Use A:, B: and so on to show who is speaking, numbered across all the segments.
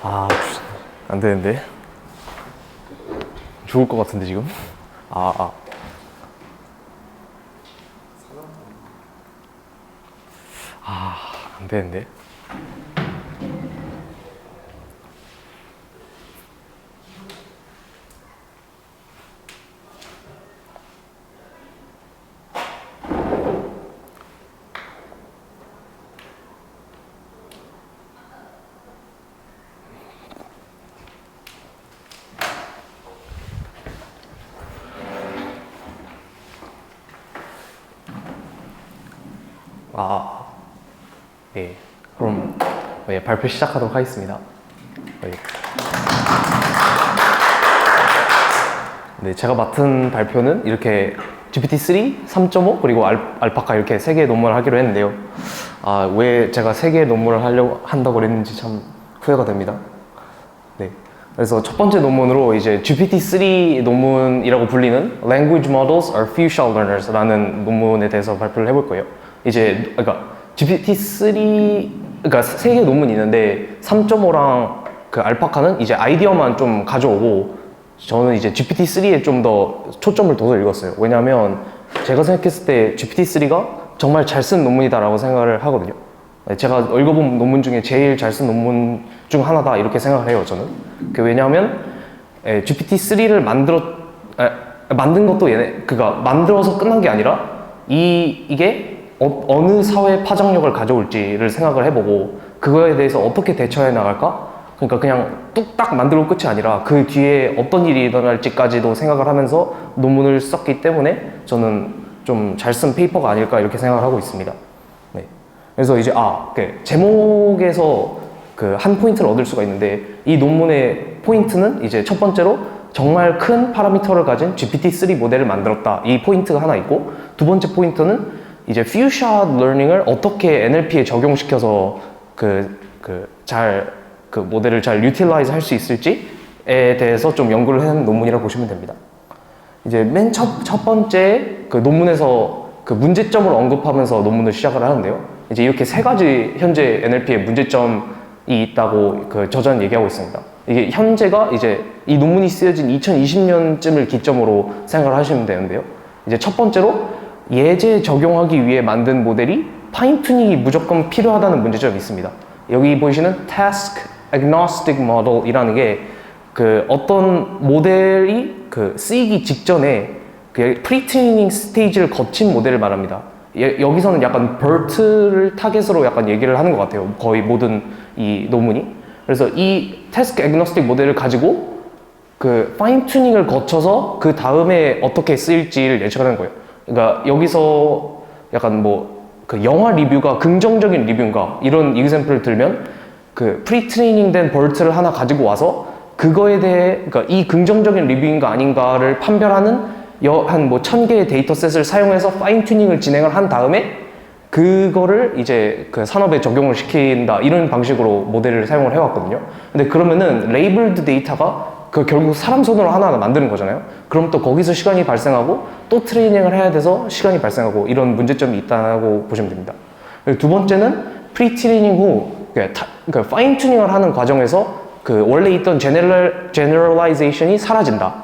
A: 아, 안 되는데. 죽을 것 같은데, 지금? 안 되는데. 네. 그럼 발표 시작하도록 하겠습니다. 네, 제가 맡은 발표는 이렇게 GPT-3, 3.5 그리고 알파카 이렇게 3개의 논문을 하기로 했는데요. 왜 제가 3개의 논문을 한다고 그랬는지 참 후회가 됩니다. 네. 그래서 첫 번째 논문으로 이제 GPT-3 논문이라고 불리는 Language Models are Few Learners 라는 논문에 대해서 발표를 해볼 거예요. 이제, GPT-3, 그러니까 3개의 논문이 있는데 3.5랑 그 알파카는 이제 아이디어만 좀 가져오고 저는 이제 GPT-3에 좀 더 초점을 둬서 읽었어요. 왜냐하면 제가 생각했을 때 GPT-3가 정말 잘 쓴 논문이다라고 생각을 하거든요. 제가 읽어본 논문 중에 제일 잘 쓴 논문 중 하나다 이렇게 생각을 해요, 저는. 왜냐하면 GPT-3를 만든 것도 만들어서 끝난 게 아니라 이게 어느 사회 파장력을 가져올지를 생각을 해보고 그거에 대해서 어떻게 대처해 나갈까? 그러니까 그냥 뚝딱 만들고 끝이 아니라 그 뒤에 어떤 일이 일어날지까지도 생각을 하면서 논문을 썼기 때문에 저는 좀 잘 쓴 페이퍼가 아닐까 이렇게 생각을 하고 있습니다. 네. 그래서 이제 제목에서 그 한 포인트를 얻을 수가 있는데 이 논문의 포인트는 이제 첫 번째로 정말 큰 파라미터를 가진 GPT-3 모델을 만들었다. 이 포인트가 하나 있고 두 번째 포인트는 이제 few shot learning을 어떻게 NLP에 적용시켜서 그 모델을 잘 utilize 할 수 있을지에 대해서 좀 연구를 한 논문이라고 보시면 됩니다. 이제 맨 첫 번째 그 논문에서 그 문제점을 언급하면서 논문을 시작을 하는데요. 이제 이렇게 3가지 현재 NLP의 문제점이 있다고 그 저자는 얘기하고 있습니다. 이게 현재가 이제 이 논문이 쓰여진 2020년쯤을 기점으로 생각을 하시면 되는데요. 이제 첫 번째로 예제 적용하기 위해 만든 모델이 파인튜닝이 무조건 필요하다는 문제점이 있습니다. 여기 보이시는 Task Agnostic Model이라는 게 그 어떤 모델이 그 쓰이기 직전에 그 프리트레이닝 스테이지를 거친 모델을 말합니다. 여기서는 약간 BERT를 타겟으로 약간 얘기를 하는 것 같아요. 거의 모든 이 논문이. 그래서 이 Task Agnostic 모델을 가지고 그 파인튜닝을 거쳐서 그 다음에 어떻게 쓰일지를 예측하는 거예요. 그러니까 여기서 약간 그 영화 리뷰가 긍정적인 리뷰인가 이런 이그샘플을 들면 그 프리트레이닝 된 BERT를 하나 가지고 와서 그거에 대해 그러니까 이 긍정적인 리뷰인가 아닌가를 판별하는 한 1000개의 데이터셋을 사용해서 파인튜닝을 진행을 한 다음에 그거를 이제 그 산업에 적용을 시킨다 이런 방식으로 모델을 사용을 해왔거든요. 근데 그러면은 레이블드 데이터가 결국 사람 손으로 하나하나 만드는 거잖아요. 그럼 또 거기서 시간이 발생하고 또 트레이닝을 해야 돼서 시간이 발생하고 이런 문제점이 있다고 보시면 됩니다. 두 번째는 프리트레이닝 후 파인튜닝을 하는 과정에서 그 원래 있던 generalization이 사라진다.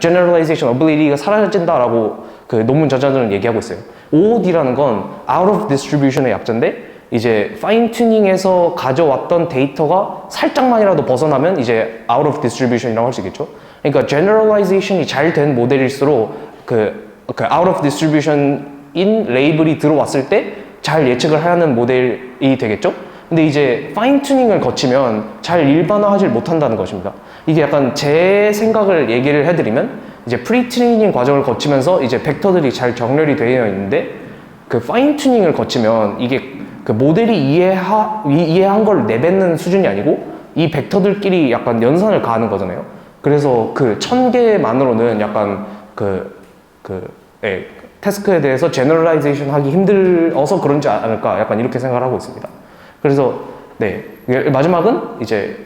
A: generalization ability가 사라진다라고 그 논문 저자들은 얘기하고 있어요. OOD라는 건 out of distribution의 약자인데 이제 파인튜닝에서 가져왔던 데이터가 살짝만이라도 벗어나면 이제 out of distribution이라고 할 수 있겠죠. 그러니까 generalization이 잘 된 모델일수록 그 out of distribution인 레이블이 들어왔을 때 잘 예측을 하는 모델이 되겠죠. 근데 이제 파인튜닝을 거치면 잘 일반화하지 못한다는 것입니다. 이게 약간 제 생각을 얘기를 해드리면 이제 프리트레이닝 과정을 거치면서 이제 벡터들이 잘 정렬이 되어 있는데 그 파인튜닝을 거치면 이게 그 모델이 이해한 걸 내뱉는 수준이 아니고 이 벡터들끼리 약간 연산을 가하는 거잖아요. 그래서 그 1000개만으로는 약간 태스크에 대해서 제너럴라이제이션 하기 힘들어서 그런지 않을까 약간 이렇게 생각을 하고 있습니다. 그래서 마지막은 이제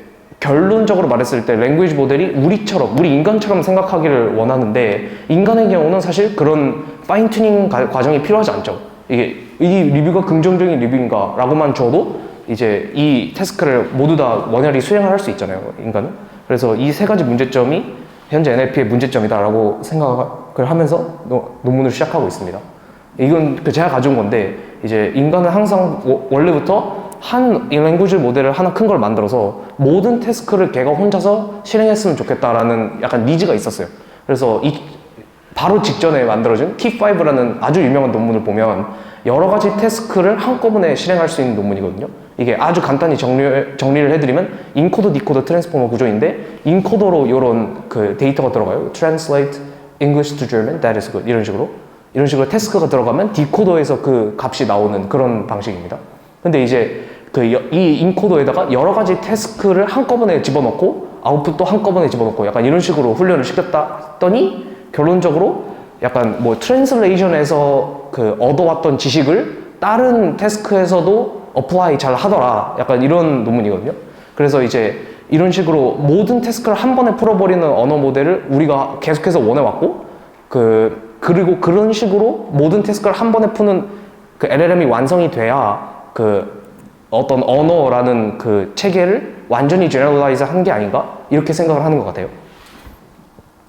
A: 결론적으로 말했을 때 랭귀지 모델이 우리 인간처럼 생각하기를 원하는데 인간의 경우는 사실 그런 파인튜닝 과정이 필요하지 않죠. 이게 이 리뷰가 긍정적인 리뷰인가 라고만 줘도 이제 이 태스크를 모두 다 원활히 수행을 할 수 있잖아요, 인간은. 그래서 이 세 가지 문제점이 현재 NLP의 문제점이다라고 생각을 하면서 논문을 시작하고 있습니다. 이건 제가 가져온 건데, 이제 인간은 항상 원래부터 한 랭귀지 모델을 하나 큰 걸 만들어서 모든 태스크를 걔가 혼자서 실행했으면 좋겠다라는 약간 니즈가 있었어요. 그래서 바로 직전에 만들어진 Key5라는 아주 유명한 논문을 보면 여러 가지 태스크를 한꺼번에 실행할 수 있는 논문이거든요. 이게 아주 간단히 정리를 해드리면 인코더, 디코더, 트랜스포머 구조인데, 인코더로 이런 그 데이터가 들어가요. Translate English to German, that is good. 이런 식으로 태스크가 들어가면 디코더에서 그 값이 나오는 그런 방식입니다. 근데 이제 이 인코더에다가 여러 가지 태스크를 한꺼번에 집어넣고 아웃풋도 한꺼번에 집어넣고 약간 이런 식으로 훈련을 시켰더니 결론적으로 약간 뭐 트랜슬레이션에서 그 얻어왔던 지식을 다른 태스크에서도 어플라이 잘 하더라, 약간 이런 논문이거든요. 그래서 이제 이런 식으로 모든 태스크를 한 번에 풀어버리는 언어 모델을 우리가 계속해서 원해왔고, 그리고 그런 식으로 모든 태스크를 한 번에 푸는 그 LLM이 완성이 돼야 그 어떤 언어라는 그 체계를 완전히 제너럴라이즈 한 게 아닌가, 이렇게 생각을 하는 것 같아요.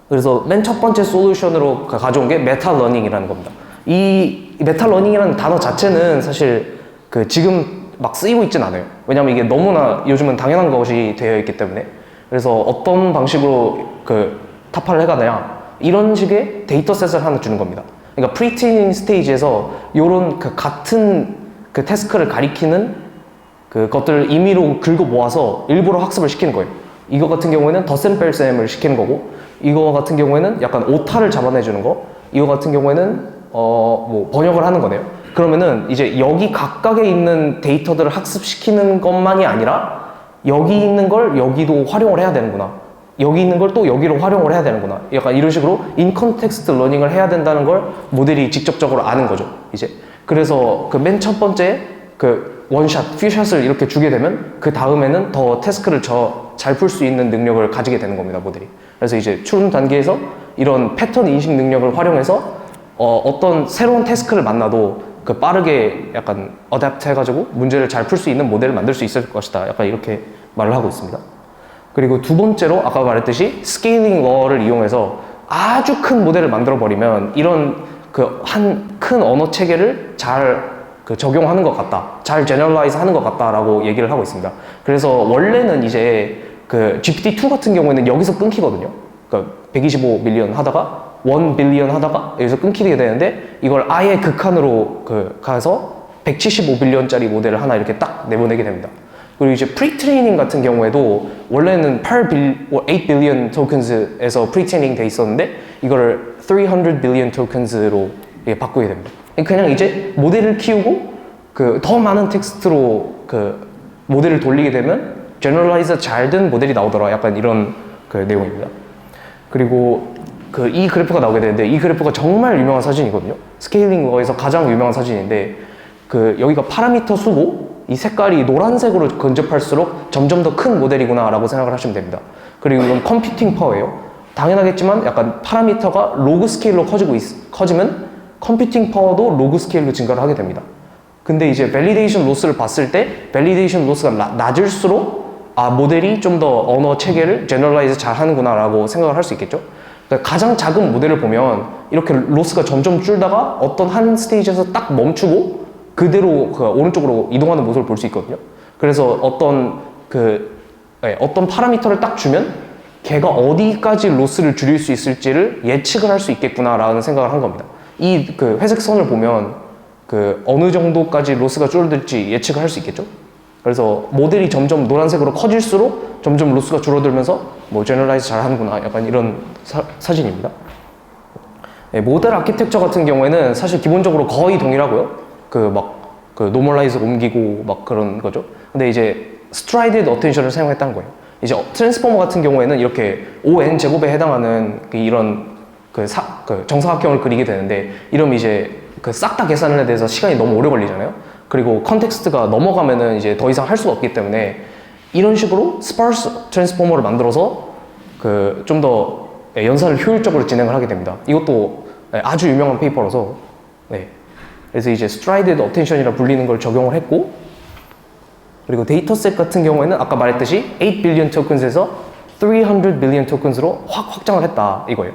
A: 그래서 맨 첫 번째 솔루션으로 가져온 게 메타러닝이라는 겁니다. 이 메타러닝이라는 단어 자체는 사실 그 지금 막 쓰이고 있진 않아요. 왜냐면 이게 너무나 요즘은 당연한 것이 되어 있기 때문에. 그래서 어떤 방식으로 그 타파를 해가냐, 이런 식의 데이터셋을 하나 주는 겁니다. 그러니까 프리트레이닝 스테이지에서 이런 그 같은 그 태스크를 가리키는 그 것들을 임의로 긁어 모아서 일부러 학습을 시키는 거예요. 이거 같은 경우에는 덧셈뺄셈을 시키는 거고, 이거 같은 경우에는 약간 오타를 잡아내주는 거, 이거 같은 경우에는 뭐 번역을 하는 거네요. 그러면은 이제 여기 각각에 있는 데이터들을 학습시키는 것만이 아니라 여기 있는 걸 여기도 활용을 해야 되는구나, 여기 있는 걸 또 여기로 활용을 해야 되는구나, 약간 이런 식으로 인컨텍스트 러닝을 해야 된다는 걸 모델이 직접적으로 아는 거죠, 이제. 그래서 그 맨 첫 번째 그 원샷, 퓨샷을 이렇게 주게 되면 그 다음에는 더 태스크를 잘 풀 수 있는 능력을 가지게 되는 겁니다, 모델이. 그래서 이제 추론 단계에서 이런 패턴 인식 능력을 활용해서 어떤 새로운 태스크를 만나도 그 빠르게 약간 어댑트 해가지고 문제를 잘 풀 수 있는 모델을 만들 수 있을 것이다, 약간 이렇게 말을 하고 있습니다. 그리고 두 번째로 아까 말했듯이 스케일링 러를 이용해서 아주 큰 모델을 만들어 버리면 이런 그 한 큰 언어 체계를 잘 적용하는 것 같다, 잘 제너럴라이즈 하는 것 같다라고 얘기를 하고 있습니다. 그래서 원래는 이제 그 GPT-2 같은 경우에는 여기서 끊기거든요. 그러니까 125 밀리언 하다가 1 빌리언 하다가 여기서 끊기게 되는데, 이걸 아예 극한으로 가서 175 빌리언짜리 모델을 하나 이렇게 딱 내보내게 됩니다. 그리고 이제 프리트레이닝 같은 경우에도 원래는 8 빌리언 토큰즈에서 프리트레이닝 돼 있었는데 이거를 300 빌리언 토큰즈로 바꾸게 됩니다. 그냥 이제 모델을 키우고 더 많은 텍스트로 모델을 돌리게 되면 제너럴라이즈 잘 된 모델이 나오더라, 약간 이런 내용입니다. 그리고 이 그래프가 나오게 되는데, 이 그래프가 정말 유명한 사진이거든요. 스케일링어에서 가장 유명한 사진인데, 여기가 파라미터 수고, 이 색깔이 노란색으로 근접할수록 점점 더 큰 모델이구나 라고 생각을 하시면 됩니다. 그리고 이건 컴퓨팅 파워예요. 당연하겠지만 약간 파라미터가 로그 스케일로 커지면 컴퓨팅 파워도 로그 스케일로 증가를 하게 됩니다. 근데 이제 밸리데이션 로스를 봤을 때 밸리데이션 로스가 낮을수록 모델이 좀 더 언어 체계를 제너럴라이즈 잘 하는구나 라고 생각을 할 수 있겠죠. 그러니까 가장 작은 모델을 보면 이렇게 로스가 점점 줄다가 어떤 한 스테이지에서 딱 멈추고 그대로 오른쪽으로 이동하는 모습을 볼 수 있거든요. 그래서 어떤 파라미터를 딱 주면 걔가 어디까지 로스를 줄일 수 있을지를 예측을 할 수 있겠구나 라는 생각을 한 겁니다. 이 회색 선을 보면 어느 정도까지 로스가 줄어들지 예측을 할 수 있겠죠. 그래서 모델이 점점 노란색으로 커질수록 점점 로스가 줄어들면서 제너럴라이즈 잘 하는구나, 약간 이런 사진입니다. 모델 아키텍처 같은 경우에는 사실 기본적으로 거의 동일하고요. 노멀라이즈 옮기고 막 그런 거죠. 근데 이제 스트라이디드 어텐션을 사용했다는 거예요. 이제 트랜스포머 같은 경우에는 이렇게 ON 제곱에 해당하는 이런 정사각형을 그리게 되는데, 이러면 이제 싹 다 계산에 대해서 시간이 너무 오래 걸리잖아요. 그리고 컨텍스트가 넘어가면은 이제 더 이상 할 수가 없기 때문에 이런 식으로 스파르스 트랜스포머를 만들어서 좀 더 연산을 효율적으로 진행을 하게 됩니다. 이것도 아주 유명한 페이퍼라서 그래서 이제 Strided Attention이라 불리는 걸 적용을 했고, 그리고 데이터셋 같은 경우에는 아까 말했듯이 8 billion tokens에서 300 billion tokens로 확 확장을 했다 이거예요.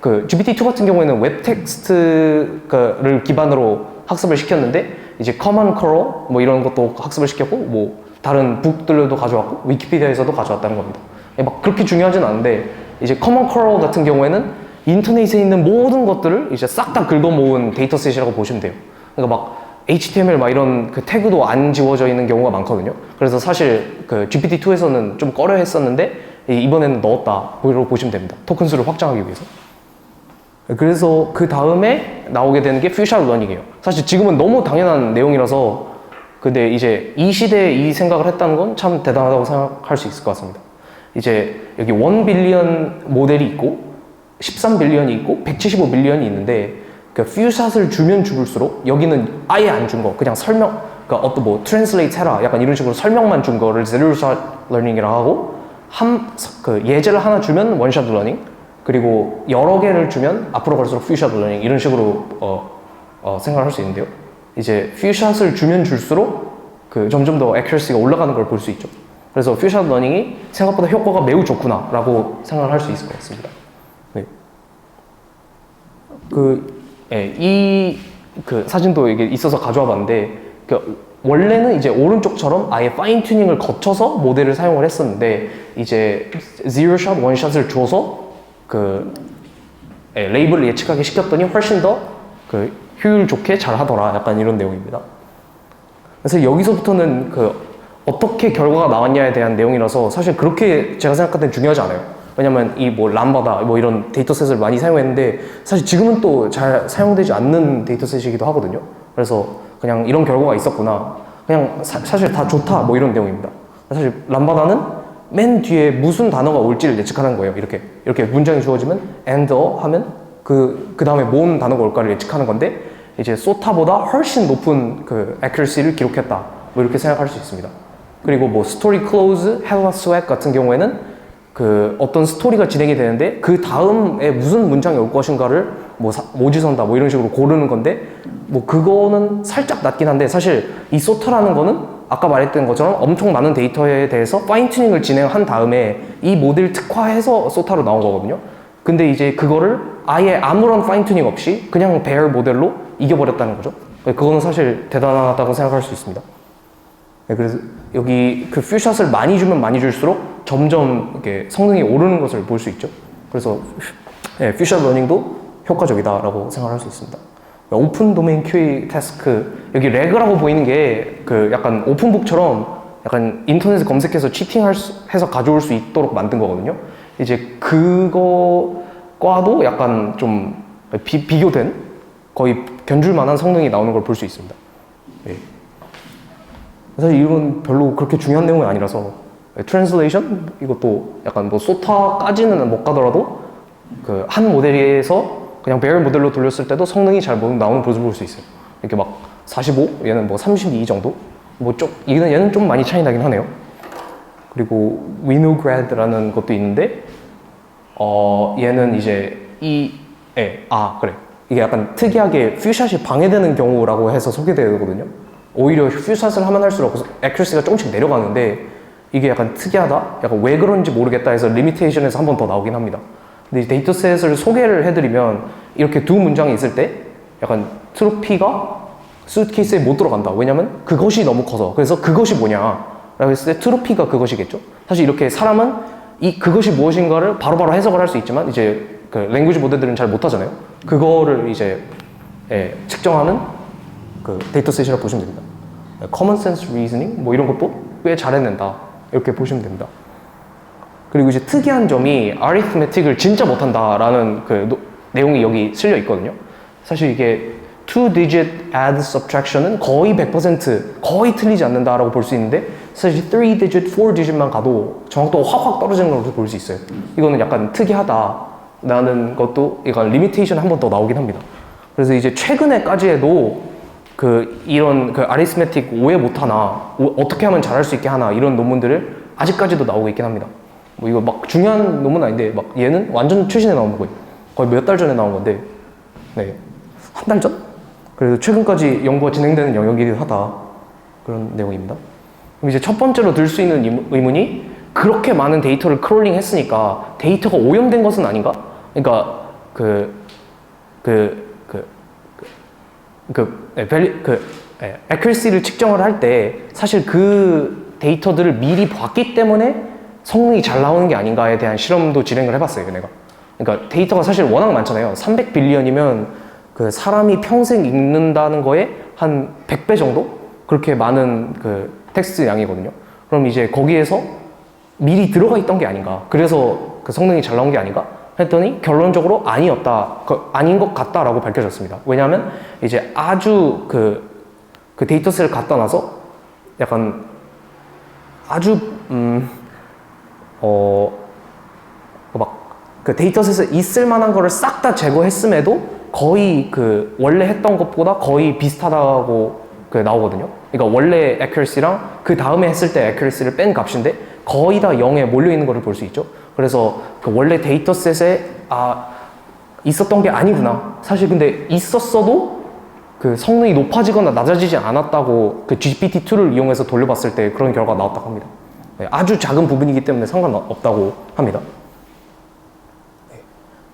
A: 그 GPT-2 같은 경우에는 웹 텍스트를 기반으로 학습을 시켰는데 이제 Common Crawl 뭐 이런 것도 학습을 시켰고 뭐 다른 북들도 가져왔고 위키피디아에서도 가져왔다는 겁니다. 막 그렇게 중요하진 않은데 이제 Common Crawl 같은 경우에는 인터넷에 있는 모든 것들을 이제 싹 다 긁어 모은 데이터셋이라고 보시면 돼요. 그러니까 막 HTML 막 이런 그 태그도 안 지워져 있는 경우가 많거든요. 그래서 사실 그 GPT-2에서는 좀 꺼려 했었는데 이번에는 넣었다 이렇게 보시면 됩니다. 토큰 수를 확장하기 위해서. 그래서 그 다음에 나오게 되는 게 퓨처 러닝이에요. 사실 지금은 너무 당연한 내용이라서 근데 이제 이 시대에 이 생각을 했다는 건 참 대단하다고 생각할 수 있을 것 같습니다. 이제 여기 1 빌리언 모델이 있고 13 빌리언이 있고 175 빌리언이 있는데 그 퓨샷을 주면 줄수록 여기는 아예 안 준 거, 그냥 설명, 그러니까 어떤 뭐 트랜슬레이트 해라 약간 이런 식으로 설명만 준 거를 제로 샷 러닝이라고 하고 그 예제를 하나 주면 원샷 러닝, 그리고 여러 개를 주면 앞으로 갈수록 퓨샷 러닝 이런 식으로 생각을 할 수 있는데요. 이제 퓨샷을 주면 줄수록 그 점점 더 액큐러시가 올라가는 걸 볼 수 있죠. 그래서 퓨샷 러닝이 생각보다 효과가 매우 좋구나라고 생각을 할 수 있을 것 같습니다. 네. 그 사진도 이게 있어서 가져와 봤는데, 원래는 이제 오른쪽처럼 아예 파인 튜닝을 거쳐서 모델을 사용을 했었는데, 이제 zero shot, one shot을 줘서 레이블을 예측하게 시켰더니 훨씬 더 효율 좋게 잘 하더라. 약간 이런 내용입니다. 그래서 여기서부터는 어떻게 결과가 나왔냐에 대한 내용이라서 사실 그렇게 제가 생각할 땐 중요하지 않아요. 왜냐면 이 뭐 람바다 뭐 이런 데이터셋을 많이 사용했는데 사실 지금은 또 잘 사용되지 않는 데이터셋이기도 하거든요. 그래서 그냥 이런 결과가 있었구나. 그냥 사실 다 좋다 뭐 이런 내용입니다. 사실 람바다는 맨 뒤에 무슨 단어가 올지를 예측하는 거예요. 이렇게 문장이 주어지면 and 하면 그 다음에 뭔 단어가 올까를 예측하는 건데 이제 소타보다 훨씬 높은 accuracy를 기록했다. 뭐 이렇게 생각할 수 있습니다. 그리고 뭐 story close, hella swag 같은 경우에는 어떤 스토리가 진행이 되는데 그 다음에 무슨 문장이 올 것인가를 뭐 오지선다 뭐 이런 식으로 고르는 건데 뭐 그거는 살짝 낮긴 한데 사실 이 소타라는 거는 아까 말했던 것처럼 엄청 많은 데이터에 대해서 파인 튜닝을 진행한 다음에 이 모델 특화해서 소타로 나온 거거든요. 근데 이제 그거를 아예 아무런 파인 튜닝 없이 그냥 베어 모델로 이겨버렸다는 거죠. 그거는 사실 대단하다고 생각할 수 있습니다. 네, 그래서 여기 퓨샷을 많이 주면 많이 줄수록 점점 이렇게 성능이 오르는 것을 볼 수 있죠. 그래서 퓨샷 러닝도 효과적이다라고 생각할 수 있습니다. 오픈 도메인 QA 태스크, 여기 레그라고 보이는 게 약간 오픈북처럼 약간 인터넷에 검색해서 치팅해서 가져올 수 있도록 만든 거거든요. 이제 그거과도 약간 좀 비교된 거의 견줄 만한 성능이 나오는 걸 볼 수 있습니다. 네. 사실 이건 별로 그렇게 중요한 내용은 아니라서 트랜슬레이션 이것도 약간 뭐 소타까지는 못 가더라도 한 모델에서 그냥 베어 모델로 돌렸을 때도 성능이 잘 나오는 모습을 볼 수 있어요. 이렇게 막 45, 얘는 뭐 32 정도? 얘는 좀 많이 차이 나긴 하네요. 그리고 위노그래드라는 것도 있는데 얘는 이제 그래. 이게 약간 특이하게 퓨샷이 방해되는 경우라고 해서 소개되거든요. 오히려 퓨샷을 하면 할수록 액큐러시가 조금씩 내려가는데 이게 약간 특이하다? 약간 왜 그런지 모르겠다 해서 리미테이션에서 한 번 더 나오긴 합니다. 근데 데이터셋을 소개를 해드리면 이렇게 두 문장이 있을 때 약간 트로피가 수트케이스에 못 들어간다. 왜냐면 그것이 너무 커서. 그래서 그것이 뭐냐? 라고 했을 때 트로피가 그것이겠죠? 사실 이렇게 사람은 그것이 무엇인가를 바로바로 해석을 할 수 있지만 이제 랭귀지 모델들은 잘 못하잖아요. 그거를 이제 측정하는 데이터셋이라고 보시면 됩니다. Common sense reasoning 뭐 이런 것도 꽤 잘해낸다. 이렇게 보시면 됩니다. 그리고 이제 특이한 점이 arithmetic을 진짜 못한다라는 내용이 여기 실려 있거든요. 사실 이게 two-digit add subtraction은 거의 100% 거의 틀리지 않는다라고 볼 수 있는데 사실 three-digit, four-digit만 가도 정확도가 확확 떨어지는 걸 볼 수 있어요. 이거는 약간 특이하다라는 것도 약간 리미테이션 한 번 더 나오긴 합니다. 그래서 이제 최근에까지 해도 이런 아리스메틱 오해 못하나 어떻게 하면 잘할 수 있게 하나 이런 논문들을 아직까지도 나오고 있긴 합니다. 뭐 이거 막 중요한 논문은 아닌데 막 얘는 완전 최신에 나온 거예요. 거의 몇 달 전에 나온 건데 네. 한 달 전? 그래서 최근까지 연구가 진행되는 영역이기도 하다. 그런 내용입니다. 그럼 이제 첫 번째로 들 수 있는 의문이 그렇게 많은 데이터를 크롤링 했으니까 데이터가 오염된 것은 아닌가? 그러니까 accuracy를 측정을 할 때 사실 그 데이터들을 미리 봤기 때문에 성능이 잘 나오는 게 아닌가에 대한 실험도 진행을 해봤어요, 내가. 그러니까 데이터가 사실 워낙 많잖아요. 300빌리언이면 그 사람이 평생 읽는다는 거에 한 100배 정도? 그렇게 많은 그 텍스트 양이거든요. 그럼 이제 거기에서 미리 들어가 있던 게 아닌가. 그래서 그 성능이 잘 나온 게 아닌가? 했더니 결론적으로 아니었다. 아닌 것 같다라고 밝혀졌습니다. 왜냐하면 이제 아주 그 데이터셋을 갖다 놔서 약간 아주 그 데이터셋에 있을 만한 거를 싹 다 제거했음에도 거의 그 원래 했던 것보다 거의 비슷하다고 그 나오거든요. 그러니까 원래 accuracy랑 그 다음에 했을 때 accuracy를 뺀 값인데 거의 다 0에 몰려 있는 거를 볼 수 있죠. 그래서 그 원래 데이터셋에 있었던 게 아니구나. 사실 근데 있었어도 그 성능이 높아지거나 낮아지지 않았다고 그 GPT-2를 이용해서 돌려봤을 때 그런 결과가 나왔다고 합니다. 네, 아주 작은 부분이기 때문에 상관없다고 합니다. 네.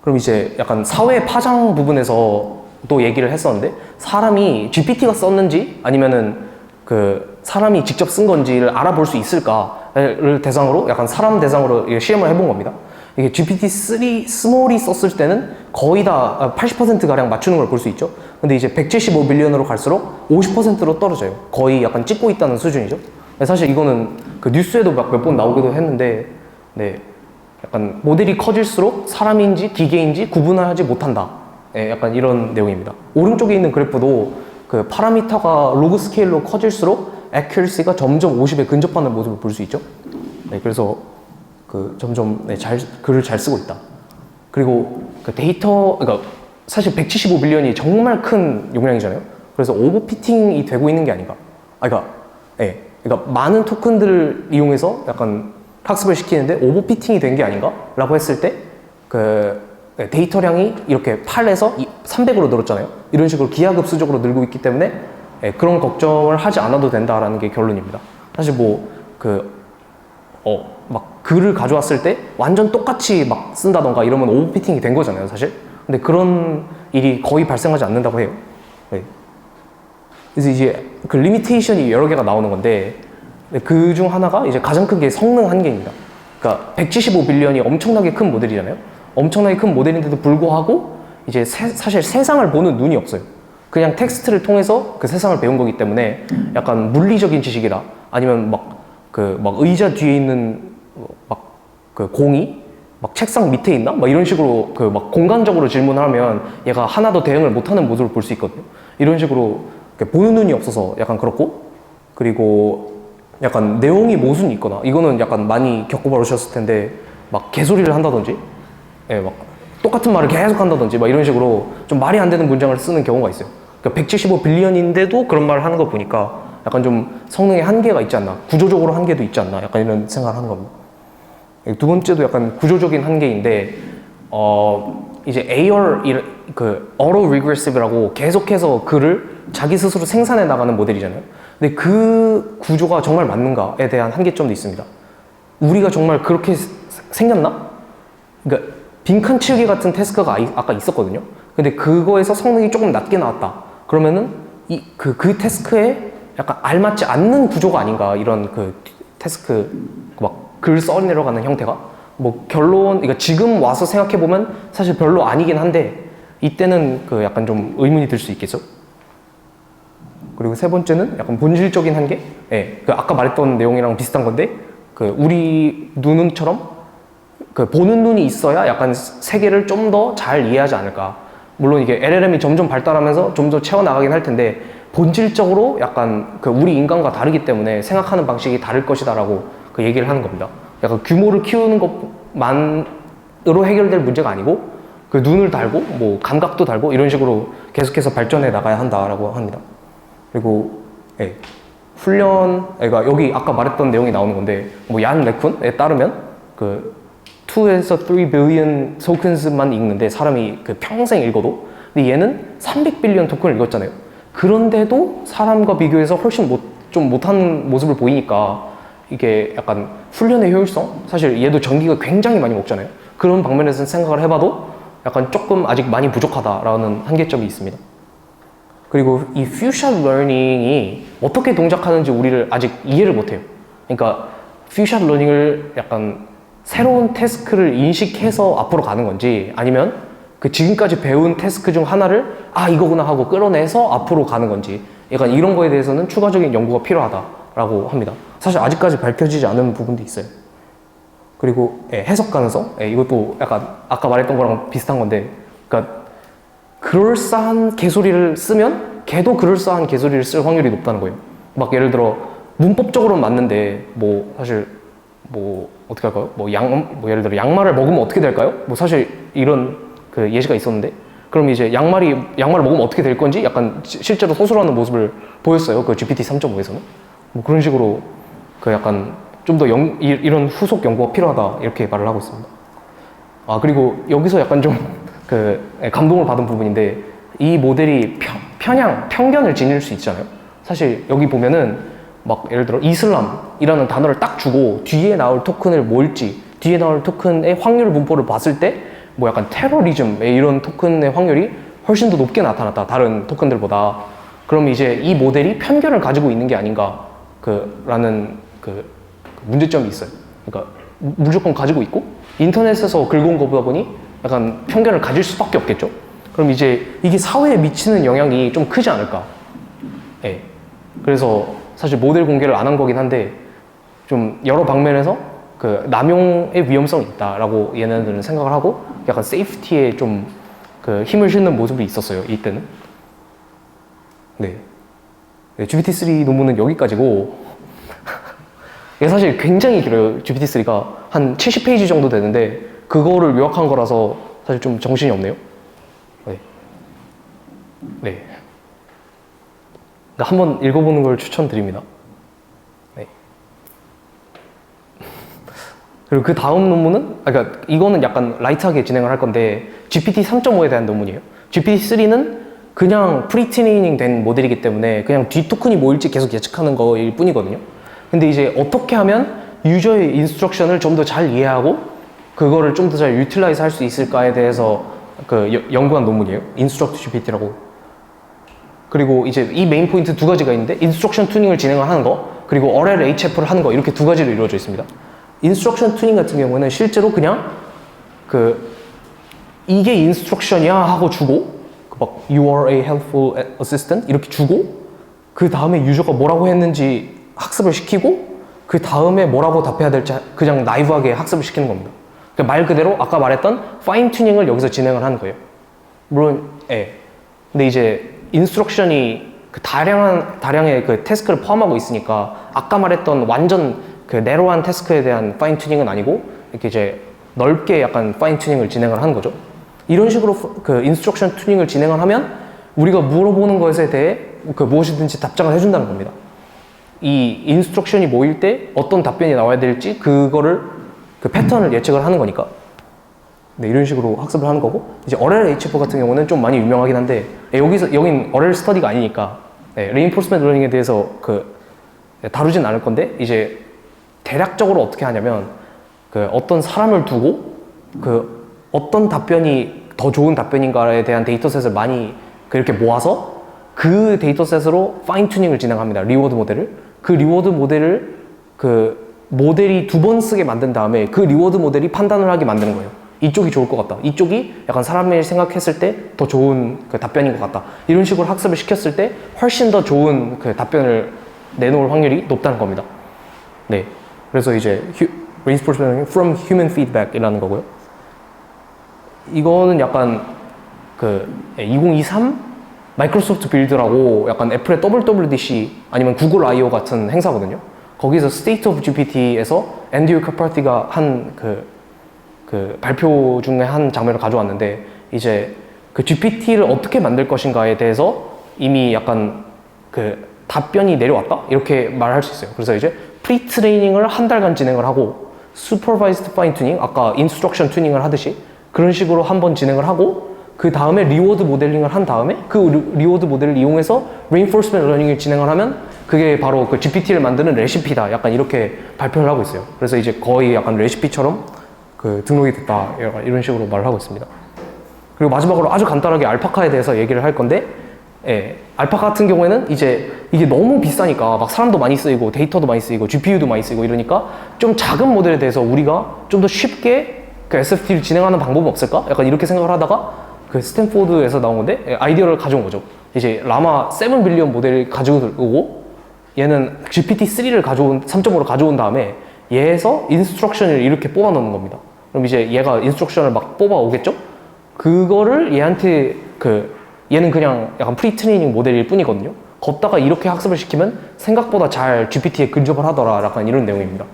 A: 그럼 이제 약간 사회 파장 부분에서 또 얘기를 했었는데 사람이 GPT가 썼는지 아니면은 그 사람이 직접 쓴 건지를 알아볼 수 있을까를 대상으로 약간 사람 대상으로 시험을 해본 겁니다. 이게 GPT-3 스몰이 썼을 때는 거의 다 80%가량 맞추는 걸 볼 수 있죠. 근데 이제 175빌리언으로 갈수록 50%로 떨어져요. 거의 약간 찍고 있다는 수준이죠. 사실 이거는 그 뉴스에도 몇 번 나오기도 했는데, 네. 약간 모델이 커질수록 사람인지 기계인지 구분하지 못한다. 네, 약간 이런 내용입니다. 오른쪽에 있는 그래프도 그 파라미터가 로그 스케일로 커질수록 accuracy가 점점 50에 근접하는 모습을 볼 수 있죠. 네, 그래서 그 점점 글을 잘 쓰고 있다. 그리고 그 데이터, 그러니까 사실 175빌리언이 정말 큰 용량이잖아요. 그래서 오버피팅이 되고 있는 게 아닌가. 그러니까 많은 토큰들을 이용해서 약간 학습을 시키는데 오버피팅이 된 게 아닌가? 라고 했을 때 데이터량이 이렇게 8에서 300으로 늘었잖아요. 이런 식으로 기하급수적으로 늘고 있기 때문에 그런 걱정을 하지 않아도 된다라는 게 결론입니다. 사실 막 글을 가져왔을 때 완전 똑같이 막 쓴다던가 이러면 오버피팅이 된 거잖아요, 사실. 근데 그런 일이 거의 발생하지 않는다고 해요. 네. 그래서 이제 그 리미테이션이 여러 개가 나오는 건데 그 중 하나가 이제 가장 큰 게 성능 한계입니다. 그러니까 175빌리언이 엄청나게 큰 모델이잖아요. 엄청나게 큰 모델인데도 불구하고 이제 사실 세상을 보는 눈이 없어요. 그냥 텍스트를 통해서 그 세상을 배운 거기 때문에 약간 물리적인 지식이다. 아니면 막 의자 뒤에 있는 그 공이 막 책상 밑에 있나? 막 이런 식으로 공간적으로 질문을 하면 얘가 하나도 대응을 못하는 모습을 볼 수 있거든요. 이런 식으로 보는 눈이 없어서 약간 그렇고, 그리고 약간 내용이 모순이 있거나, 이거는 약간 많이 겪어보셨을 텐데 막 개소리를 한다든지, 막 똑같은 말을 계속 한다든지 막 이런 식으로 좀 말이 안 되는 문장을 쓰는 경우가 있어요. 그러니까 175빌리언인데도 그런 말을 하는 거 보니까 약간 좀 성능에 한계가 있지 않나, 구조적으로 한계도 있지 않나, 약간 이런 생각을 하는 겁니다. 두 번째도 약간 구조적인 한계인데, 이제 AR, Auto Regressive라고 계속해서 글을 자기 스스로 생산해 나가는 모델이잖아요. 근데 그 구조가 정말 맞는가에 대한 한계점도 있습니다. 우리가 정말 그렇게 생겼나? 그러니까 빈칸 치우기 같은 태스크가 아까 있었거든요. 근데 그거에서 성능이 조금 낮게 나왔다. 그러면은 그 태스크에 약간 알맞지 않는 구조가 아닌가, 이런 그 태스크 막 글 써 내려가는 형태가. 그러니까 지금 와서 생각해보면 사실 별로 아니긴 한데 이때는 약간 좀 의문이 들 수 있겠죠. 그리고 세 번째는 약간 본질적인 한계? 아까 말했던 내용이랑 비슷한 건데, 우리 눈처럼 보는 눈이 있어야 약간 세계를 좀 더 잘 이해하지 않을까. 물론 이게 LLM이 점점 발달하면서 좀 더 채워나가긴 할 텐데, 본질적으로 약간 우리 인간과 다르기 때문에 생각하는 방식이 다를 것이다라고 얘기를 하는 겁니다. 약간 규모를 키우는 것만으로 해결될 문제가 아니고, 눈을 달고, 감각도 달고, 이런 식으로 계속해서 발전해 나가야 한다라고 합니다. 그리고, 그러니까 여기 아까 말했던 내용이 나오는 건데, 얀 레쿤에 따르면, 2에서 3 billion tokens만 읽는데 사람이 평생 읽어도, 근데 얘는 300빌리언 토큰을 읽었잖아요. 그런데도 사람과 비교해서 훨씬 좀 못한 모습을 보이니까 이게 약간 훈련의 효율성? 사실 얘도 전기가 굉장히 많이 먹잖아요. 그런 방면에서 생각을 해봐도 약간 조금 아직 많이 부족하다라는 한계점이 있습니다. 그리고 이 퓨샷 러닝이 어떻게 동작하는지 우리를 아직 이해를 못해요. 그러니까 퓨샷 러닝을 약간 새로운 태스크를 인식해서 앞으로 가는 건지 아니면 그 지금까지 배운 태스크 중 하나를 이거구나 하고 끌어내서 앞으로 가는 건지 약간 이런 거에 대해서는 추가적인 연구가 필요하다라고 합니다. 사실 아직까지 밝혀지지 않은 부분도 있어요. 그리고 해석 가능성? 이것도 약간 아까 말했던 거랑 비슷한 건데 그러니까 그럴싸한 개소리를 쓰면 걔도 그럴싸한 개소리를 쓸 확률이 높다는 거예요. 막 예를 들어 문법적으로는 맞는데 뭐 사실 뭐 어떻게 할까요? 뭐 예를 들어 양말을 먹으면 어떻게 될까요? 뭐 사실 이런 그 예시가 있었는데 그럼 이제 양말을 먹으면 어떻게 될 건지 약간 실제로 소술하는 모습을 보였어요. 그 GPT 3.5에서는 뭐 그런 식으로 그 약간 좀 더 이런 후속 연구가 필요하다 이렇게 말을 하고 있습니다. 그리고 여기서 약간 좀 감동을 받은 부분인데 이 모델이 편견을 지닐 수 있잖아요. 사실 여기 보면은 막 예를 들어 이슬람이라는 단어를 딱 주고 뒤에 나올 토큰을 뭘지 뒤에 나올 토큰의 확률 분포를 봤을 때 뭐 약간 테러리즘 이런 토큰의 확률이 훨씬 더 높게 나타났다 다른 토큰들보다. 그럼 이제 이 모델이 편견을 가지고 있는 게 아닌가 라는 문제점이 있어요. 그러니까 무조건 가지고 있고 인터넷에서 긁어온 것보다 보니 약간 편견을 가질 수밖에 없겠죠. 그럼 이제 이게 사회에 미치는 영향이 좀 크지 않을까. 그래서 사실 모델 공개를 안 한 거긴 한데 좀 여러 방면에서 남용의 위험성이 있다라고 얘네들은 생각을 하고 약간 세이프티에 좀 힘을 싣는 모습이 있었어요. 이때는. 네, GPT-3 논문은 여기까지고 이게 사실 굉장히 길어요. GPT-3가 한 70페이지 정도 되는데 그거를 요약한 거라서 사실 좀 정신이 없네요. 네. 한번 읽어보는 걸 추천드립니다. 네. 그리고 그 다음 논문은, 그러니까 이거는 약간 라이트하게 진행을 할 건데 GPT 3.5에 대한 논문이에요. GPT-3는 그냥 프리트레이닝 된 모델이기 때문에 그냥 뒤 토큰이 뭐일지 계속 예측하는 거일 뿐이거든요. 근데 이제 어떻게 하면 유저의 인스트럭션을 좀 더 잘 이해하고 그거를 좀 더 잘 유틸라이즈 할 수 있을까에 대해서 연구한 논문이에요. 인스트럭트 GPT라고. 그리고 이제 이 메인 포인트 두 가지가 있는데 인스트럭션 튜닝을 진행을 하는 거 그리고 RLHF를 하는 거 이렇게 두 가지로 이루어져 있습니다. 인스트럭션 튜닝 같은 경우는 실제로 그냥 이게 인스트럭션이야 하고 주고 막 You are a helpful assistant 이렇게 주고 그 다음에 유저가 뭐라고 했는지 학습을 시키고 그 다음에 뭐라고 답해야 될지 그냥 나이브하게 학습을 시키는 겁니다. 그러니까 말 그대로 아까 말했던 파인 튜닝을 여기서 진행을 하는 거예요. 물론 근데 이제 인스트럭션이 다량의 태스크를 포함하고 있으니까 아까 말했던 완전 내로한 태스크에 대한 파인 튜닝은 아니고 이렇게 이제 넓게 약간 파인 튜닝을 진행을 하는 거죠. 이런 식으로 인스트럭션 튜닝을 진행을 하면 우리가 물어보는 것에 대해 무엇이든지 답장을 해준다는 겁니다. 이 인스트럭션이 모일 때 어떤 답변이 나와야 될지 그거를 패턴을 예측을 하는 거니까. 네, 이런 식으로 학습을 하는 거고 이제 RLHF 같은 경우는 좀 많이 유명하긴 한데 여긴 RL 스터디가 아니니까 레인포스먼트 러닝에 대해서 다루진 않을 건데 이제 대략적으로 어떻게 하냐면 어떤 사람을 두고 어떤 답변이 더 좋은 답변인가에 대한 데이터셋을 많이 이렇게 모아서 그 데이터셋으로 파인 튜닝을 진행합니다. 리워드 모델을. 그 리워드 모델을 모델이 두 번 쓰게 만든 다음에 그 리워드 모델이 판단을 하게 만드는 거예요. 이쪽이 좋을 것 같다. 이쪽이 약간 사람이 생각했을 때 더 좋은 답변인 것 같다. 이런 식으로 학습을 시켰을 때 훨씬 더 좋은 답변을 내놓을 확률이 높다는 겁니다. 네. 그래서 이제 reinforcement from human feedback 이라는 거고요. 이거는 약간 2023 마이크로소프트 빌드라고 약간 애플의 WWDC 아니면 구글 I/O 같은 행사거든요. 거기서 State of GPT에서 앤드류 카파티가 한 발표 중에 한 장면을 가져왔는데 이제 GPT를 어떻게 만들 것인가에 대해서 이미 약간 답변이 내려왔다? 이렇게 말할 수 있어요. 그래서 이제 프리트레이닝을 한 달간 진행을 하고 supervised fine tuning, 아까 인스트럭션 튜닝을 하듯이 그런 식으로 한번 진행을 하고 그 다음에 리워드 모델링을 한 다음에 그 리워드 모델을 이용해서 reinforcement learning을 진행을 하면 그게 바로 그 GPT를 만드는 레시피다. 약간 이렇게 발표를 하고 있어요. 그래서 이제 거의 약간 레시피처럼 그 등록이 됐다. 약간 이런 식으로 말을 하고 있습니다. 그리고 마지막으로 아주 간단하게 알파카에 대해서 얘기를 할 건데, 예, 알파카 같은 경우에는 이제 이게 너무 비싸니까 막 사람도 많이 쓰이고 데이터도 많이 쓰이고 GPU도 많이 쓰이고 이러니까 좀 작은 모델에 대해서 우리가 좀 더 쉽게 그 SFT를 진행하는 방법은 없을까? 약간 이렇게 생각을 하다가 그 스탠포드에서 나온 건데, 예, 아이디어를 가져온 거죠. 이제 라마 7 빌리언 모델을 가지고 오고 얘는 GPT-3를 3.5로 가져온 다음에 얘에서 인스트럭션을 이렇게 뽑아 넣는 겁니다. 그럼 이제 얘가 인스트럭션을 막 뽑아 오겠죠? 그거를 얘한테 얘는 그냥 약간 프리트레이닝 모델일 뿐이거든요. 걷다가 이렇게 학습을 시키면 생각보다 잘 GPT에 근접을 하더라. 약간 이런 내용입니다.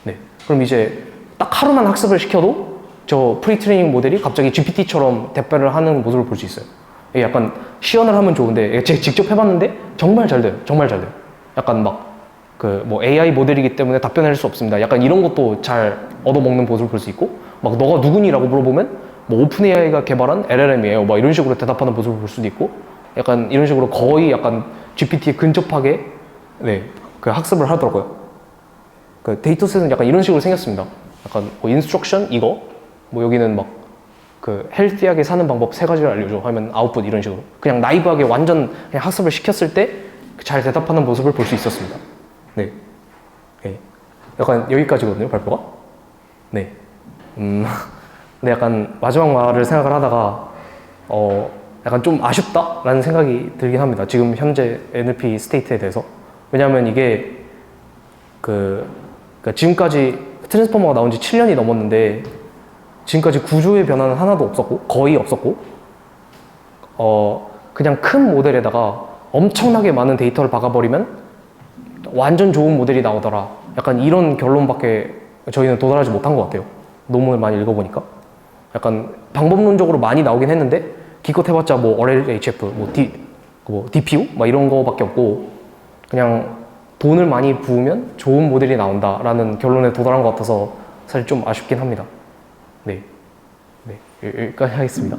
A: 네. 그럼 이제 딱 하루만 학습을 시켜도 저 프리트레이닝 모델이 갑자기 GPT처럼 답변을 하는 모습을 볼 수 있어요. 약간 시연을 하면 좋은데 제가 직접 해봤는데 정말 잘 돼요. 정말 잘 돼요. 약간 뭐 AI 모델이기 때문에 답변할 수 없습니다. 약간 이런 것도 잘 얻어먹는 모습을 볼 수 있고, 막 너가 누구니라고 물어보면 뭐 오픈 AI가 개발한 LLM이에요. 막 이런 식으로 대답하는 모습을 볼 수도 있고, 약간 이런 식으로 거의 약간 GPT에 근접하게 네, 그 학습을 하더라고요. 그 데이터셋은 약간 이런 식으로 생겼습니다. 약간 뭐 인스트럭션 이거, 뭐 여기는 막 그 헬티하게 사는 방법 3가지를 알려줘 하면 아웃풋 이런 식으로 그냥 나이브하게 완전 그냥 학습을 시켰을 때 잘 대답하는 모습을 볼 수 있었습니다. 네. 네. 약간 여기까지거든요, 발표가. 네. 근데 약간 마지막 말을 생각을 하다가 약간 좀 아쉽다라는 생각이 들긴 합니다. 지금 현재 NLP 스테이트에 대해서. 왜냐하면 이게 그러니까 지금까지 트랜스포머가 나온 지 7년이 넘었는데 지금까지 구조의 변화는 하나도 없었고 거의 없었고 그냥 큰 모델에다가 엄청나게 많은 데이터를 박아버리면 완전 좋은 모델이 나오더라. 약간 이런 결론밖에 저희는 도달하지 못한 것 같아요. 논문을 많이 읽어보니까. 약간 방법론적으로 많이 나오긴 했는데 기껏 해봤자 뭐 RLHF, 뭐 DPU 막 이런 거밖에 없고 그냥 돈을 많이 부으면 좋은 모델이 나온다라는 결론에 도달한 것 같아서 사실 좀 아쉽긴 합니다. 네, 여기까지 하겠습니다.